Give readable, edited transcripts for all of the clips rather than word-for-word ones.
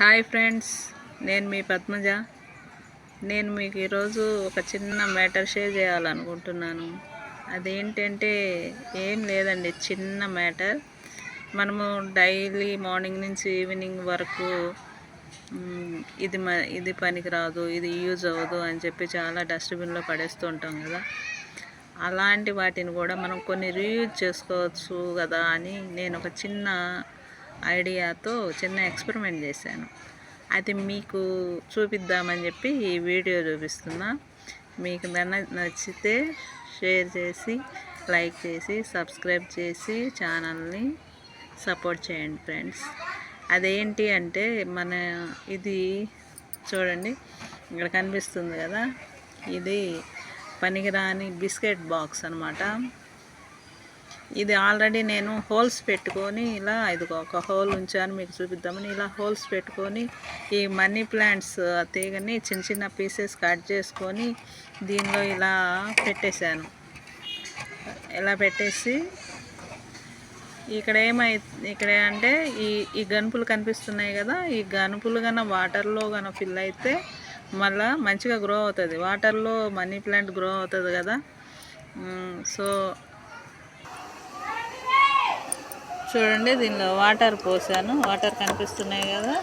Hi friends, నేను మీ పద్మజ. నేను మీకు ఈరోజు ఒక చిన్న మ్యాటర్ షేర్ చేయాలనుకుంటున్నాను. అదేంటంటే ఏం లేదండి, చిన్న మ్యాటర్. మనము డైలీ మార్నింగ్ నుంచి ఈవినింగ్ వరకు ఇది పనికిరాదు, ఇది యూజ్ అవ్వదు అని చెప్పి చాలా డస్ట్బిన్లో పడేస్తూ ఉంటాం కదా. అలాంటి వాటిని కూడా మనం కొన్ని రీయూజ్ చేసుకోవచ్చు కదా అని నేను ఒక చిన్న ఐడియాతో చిన్న ఎక్స్పెరిమెంట్ చేశాను. అది మీకు చూపిద్దామని చెప్పి ఈ వీడియో చూపిస్తున్నా. మీకు నచ్చితే షేర్ చేసి, లైక్ చేసి, సబ్స్క్రైబ్ చేసి ఛానల్ని సపోర్ట్ చేయండి ఫ్రెండ్స్. అదేంటి అంటే ఇది చూడండి, ఇక్కడ కనిపిస్తుంది కదా, ఇది పనికిరాని బిస్కెట్ బాక్స్ అనమాట. ఇది ఆల్రెడీ నేను హోల్స్ పెట్టుకొని ఇలా ఒక హోల్ ఉంచాను, మీకు చూపిద్దామని. ఇలా హోల్స్ పెట్టుకొని ఈ మనీ ప్లాంట్స్ తీగని చిన్న చిన్న పీసెస్ కట్ చేసుకొని దీనిలో ఇలా పెట్టేశాను. ఇలా పెట్టేసి ఇక్కడ అంటే ఈ గనుపులు కనిపిస్తున్నాయి కదా, ఈ గనుపులు కన్నా వాటర్లో కన్నా ఫిల్ అయితే మళ్ళీ మంచిగా గ్రో అవుతుంది. వాటర్లో మనీ ప్లాంట్ గ్రో అవుతుంది కదా. సో చూడండి, దీనిలో వాటర్ పోసాను. వాటర్ కనిపిస్తున్నాయి కదా,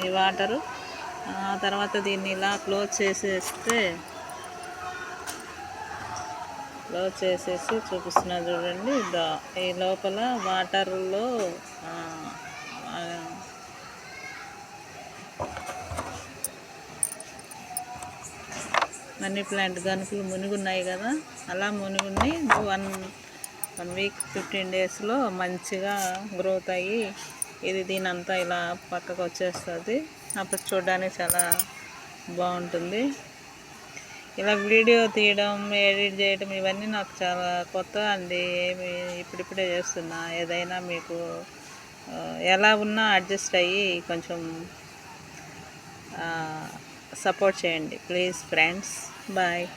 ఈ వాటరు. తర్వాత దీన్ని ఇలా క్లోజ్ చేసేసి చూపిస్తున్నా చూడండి. ఈ లోపల వాటర్లో మనీ ప్లాంట్ గనుపులు మునిగున్నాయి కదా, అలా మునిగుని 1 వీక్ 15 డేస్లో మంచిగా గ్రోత్ అయ్యి దీనంతా ఇలా పక్కకు వచ్చేస్తుంది. అప్పుడు చూడడానికి చాలా బాగుంటుంది. ఇలా వీడియో తీయడం, ఎడిట్ చేయడం ఇవన్నీ నాకు చాలా కొత్త అండి. ఇప్పుడిప్పుడే చేస్తున్నా. ఏదైనా మీకు ఎలా ఉన్నా అడ్జస్ట్ అయ్యి కొంచెం సపోర్ట్ చేయండి ప్లీజ్ ఫ్రెండ్స్. బాయ్.